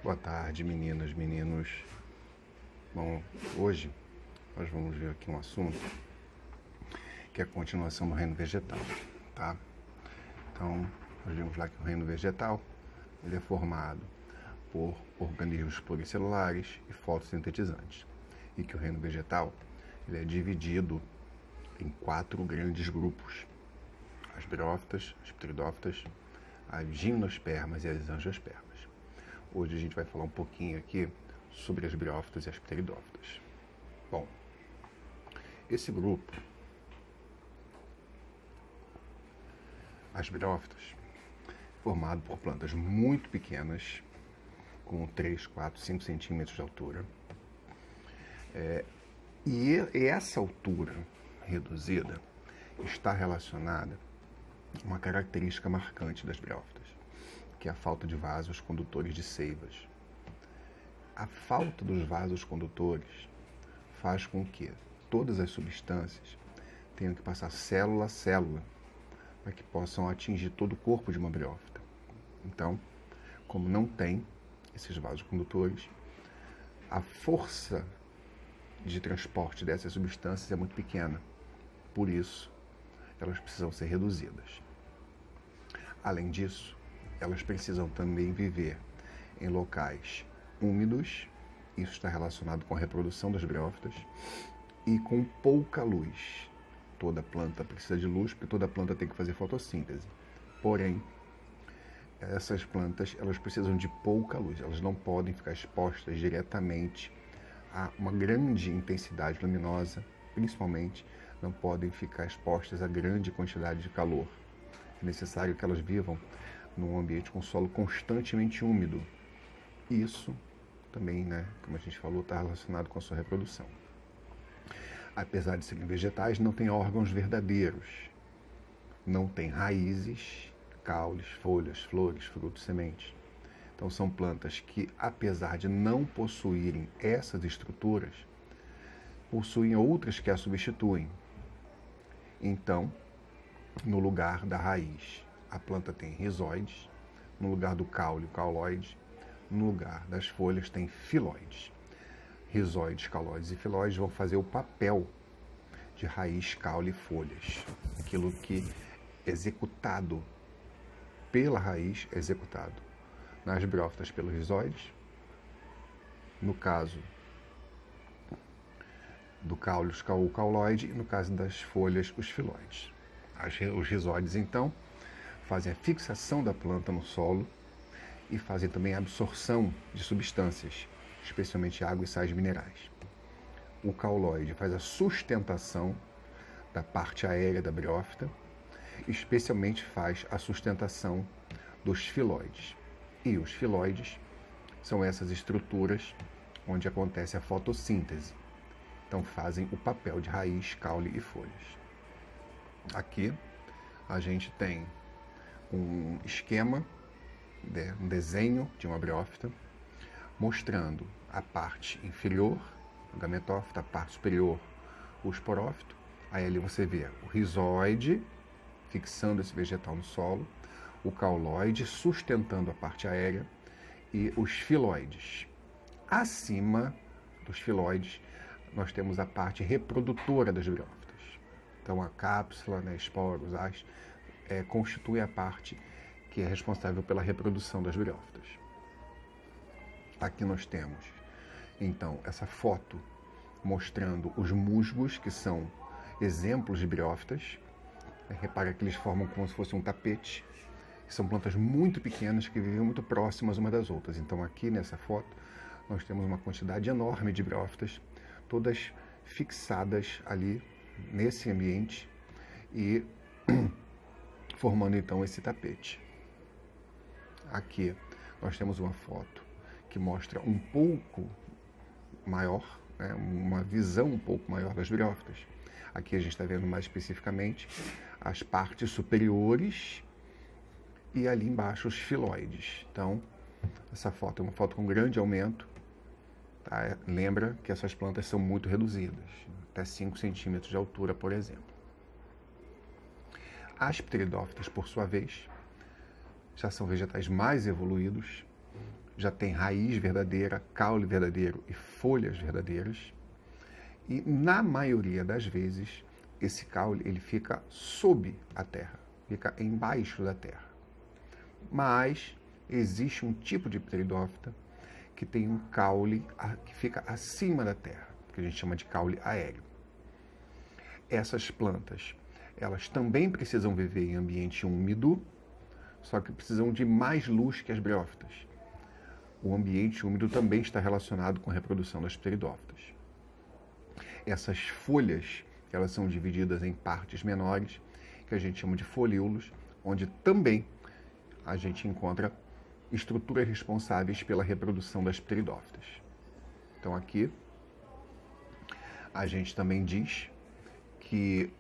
Boa tarde, meninas, meninos. Bom, hoje nós vamos ver aqui um assunto que é a continuação do reino vegetal, tá? Então, nós vimos lá que o reino vegetal ele é formado por organismos pluricelulares e fotossintetizantes, e que o reino vegetal ele é dividido em 4 grandes grupos: as briófitas, as pteridófitas, as gimnospermas e as angiospermas. Hoje a gente vai falar um pouquinho aqui sobre as briófitas e as pteridófitas. Bom, esse grupo, as briófitas, é formado por plantas muito pequenas, com 3, 4, 5 centímetros de altura. E essa altura reduzida está relacionada a uma característica marcante das briófitas, que é a falta de vasos condutores de seivas. A falta dos vasos condutores faz com que todas as substâncias tenham que passar célula a célula para que possam atingir todo o corpo de uma briófita. Então, como não tem esses vasos condutores, a força de transporte dessas substâncias é muito pequena. Por isso, elas precisam ser reduzidas. Além disso, elas precisam também viver em locais úmidos, isso está relacionado com a reprodução das briófitas, e com pouca luz. Toda planta precisa de luz, porque toda planta tem que fazer fotossíntese. Porém, essas plantas elas precisam de pouca luz, elas não podem ficar expostas diretamente a uma grande intensidade luminosa, principalmente não podem ficar expostas a grande quantidade de calor. É necessário que elas vivam num ambiente com solo constantemente úmido. Isso também, como a gente falou, está relacionado com a sua reprodução. Apesar de serem vegetais, não têm órgãos verdadeiros. Não têm raízes, caules, folhas, flores, frutos, sementes. Então são plantas que, apesar de não possuírem essas estruturas, possuem outras que as substituem. Então, no lugar da raiz, a planta tem rizóides, no lugar do caule, o cauloide, no lugar das folhas tem filóides. Rizóides, cauloides e filóides vão fazer o papel de raiz, caule e folhas. Aquilo que é executado pela raiz é executado nas briófitas pelos rizóides, no caso do caule, o cauloide, e no caso das folhas, os filóides. Os rizóides, então, fazem a fixação da planta no solo e fazem também a absorção de substâncias, especialmente água e sais minerais. O cauloide faz a sustentação da parte aérea da briófita, especialmente faz a sustentação dos filóides. E os filóides são essas estruturas onde acontece a fotossíntese. Então fazem o papel de raiz, caule e folhas. Aqui a gente tem um esquema, um desenho de uma briófita, mostrando a parte inferior, a gametófita, a parte superior, o esporófito. Aí ali você vê o rizóide fixando esse vegetal no solo, o cauloide sustentando a parte aérea e os filóides. Acima dos filóides, nós temos a parte reprodutora das briófitas. Então a cápsula, esporos, as constitui a parte que é responsável pela reprodução das briófitas. Aqui nós temos, então, essa foto mostrando os musgos, que são exemplos de briófitas. Repara que eles formam como se fosse um tapete. São plantas muito pequenas que vivem muito próximas umas das outras. Então aqui nessa foto nós temos uma quantidade enorme de briófitas, todas fixadas ali nesse ambiente e formando então esse tapete. Aqui nós temos uma foto que mostra um pouco maior, uma visão um pouco maior das briófitas. Aqui a gente está vendo mais especificamente as partes superiores e ali embaixo os filóides. Então, essa foto é uma foto com grande aumento. Tá? Lembra que essas plantas são muito reduzidas, até 5 centímetros de altura, por exemplo. As pteridófitas, por sua vez, já são vegetais mais evoluídos, já tem raiz verdadeira, caule verdadeiro e folhas verdadeiras. E na maioria das vezes, esse caule ele fica sob a terra, fica embaixo da terra. Mas existe um tipo de pteridófita que tem um caule que fica acima da terra, que a gente chama de caule aéreo. Essas plantas, elas também precisam viver em ambiente úmido, só que precisam de mais luz que as briófitas. O ambiente úmido também está relacionado com a reprodução das pteridófitas. Essas folhas, elas são divididas em partes menores, que a gente chama de folíolos, onde também a gente encontra estruturas responsáveis pela reprodução das pteridófitas. Então aqui a gente também diz que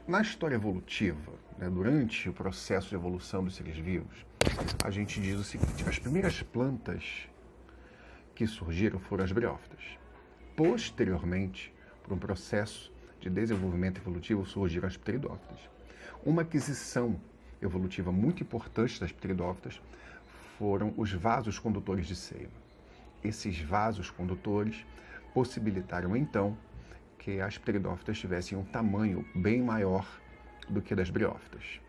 na história evolutiva, né, durante o processo de evolução dos seres vivos, a gente diz o seguinte: as primeiras plantas que surgiram foram as briófitas. Posteriormente, por um processo de desenvolvimento evolutivo, surgiram as pteridófitas. Uma aquisição evolutiva muito importante das pteridófitas foram os vasos condutores de seiva. Esses vasos condutores possibilitaram, então, que as pteridófitas tivessem um tamanho bem maior do que das briófitas.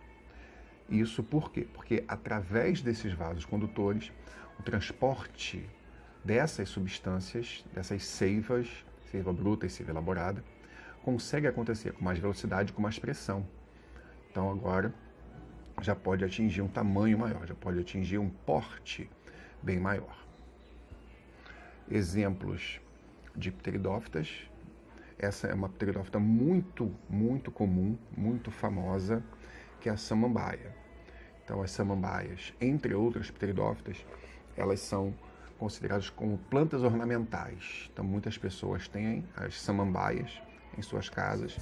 Isso por quê? Porque através desses vasos condutores, o transporte dessas substâncias, dessas seivas, seiva bruta e seiva elaborada, consegue acontecer com mais velocidade, com mais pressão. Então agora já pode atingir um tamanho maior, já pode atingir um porte bem maior. Exemplos de pteridófitas. Essa é uma pteridófita muito comum, muito famosa, que é a samambaia. Então as samambaias, entre outras pteridófitas, elas são consideradas como plantas ornamentais. Então muitas pessoas têm as samambaias em suas casas.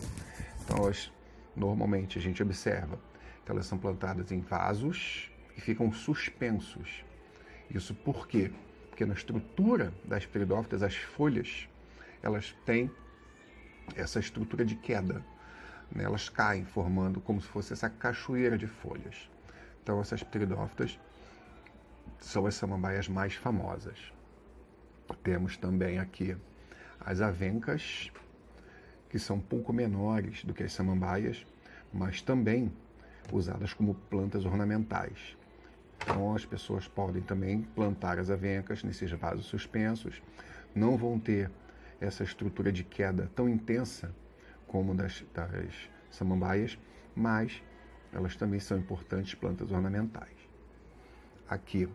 Então elas, normalmente a gente observa que elas são plantadas em vasos e ficam suspensos. Isso por quê? Porque na estrutura das pteridófitas, as folhas, elas têm essa estrutura de queda, né? Elas caem formando como se fosse essa cachoeira de folhas. Então essas pteridófitas são as samambaias mais famosas. Temos também aqui as avencas, que são um pouco menores do que as samambaias, mas também usadas como plantas ornamentais. Então as pessoas podem também plantar as avencas nesses vasos suspensos. Não vão ter essa estrutura de queda tão intensa como das samambaias, mas elas também são importantes plantas ornamentais. Aqui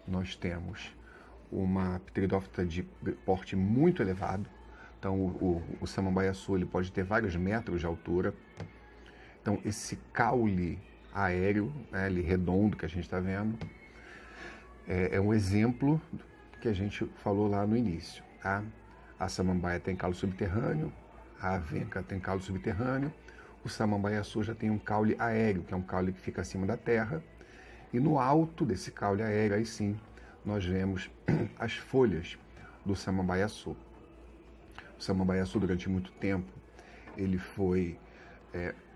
nós temos uma pteridófita de porte muito elevado. Então o samambaia-açu ele pode ter vários metros de altura. Então esse caule aéreo, né, ele redondo que a gente está vendo, é um exemplo que a gente falou lá no início, tá? A samambaia tem caule subterrâneo, a avenca tem caule subterrâneo, o samambaia-açu já tem um caule aéreo, que é um caule que fica acima da terra, e no alto desse caule aéreo, aí sim, nós vemos as folhas do samambaia-açu. O samambaia-açu, durante muito tempo, ele foi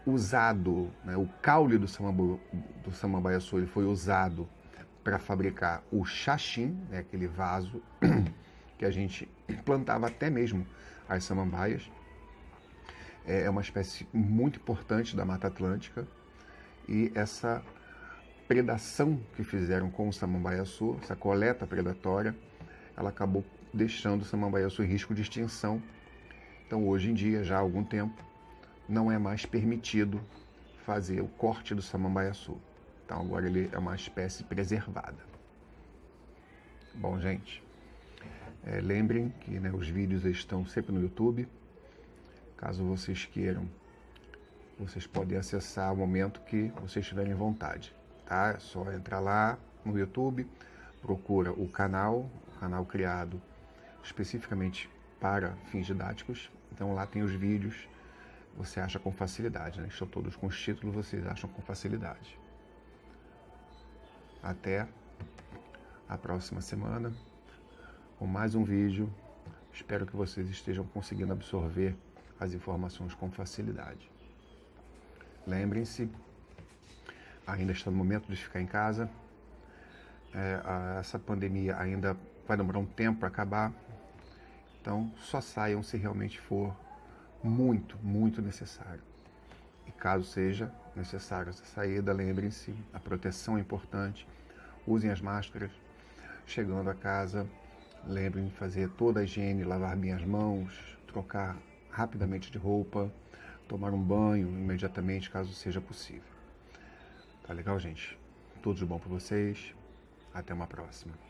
usado, né, o caule do samambaia-açu ele foi usado para fabricar o xaxim, né, aquele vaso que a gente plantava até mesmo as samambaias. É uma espécie muito importante da Mata Atlântica, e essa predação que fizeram com o samambaia-açu, essa coleta predatória, ela acabou deixando o samambaia-açu em risco de extinção. Então hoje em dia, já há algum tempo, não é mais permitido fazer o corte do samambaia-açu. Então agora ele é uma espécie preservada. Bom, gente, lembrem que, né, os vídeos estão sempre no YouTube. Caso vocês queiram, vocês podem acessar ao momento que vocês tiverem vontade, tá? É só entrar lá no YouTube, procura o canal criado especificamente para fins didáticos. Então lá tem os vídeos, você acha com facilidade, né? Estão todos com os títulos, vocês acham com facilidade. Até a próxima semana com mais um vídeo. Espero que vocês estejam conseguindo absorver as informações com facilidade. Lembrem-se, ainda está no momento de ficar em casa. essa pandemia ainda vai demorar um tempo para acabar. Então, só saiam se realmente for muito, muito necessário. E caso seja necessário essa saída, lembrem-se, a proteção é importante. Usem as máscaras. Chegando a casa, lembrem de fazer toda a higiene, lavar bem as mãos, trocar rapidamente de roupa, tomar um banho imediatamente, caso seja possível. Tá legal, gente? Tudo de bom para vocês. Até uma próxima.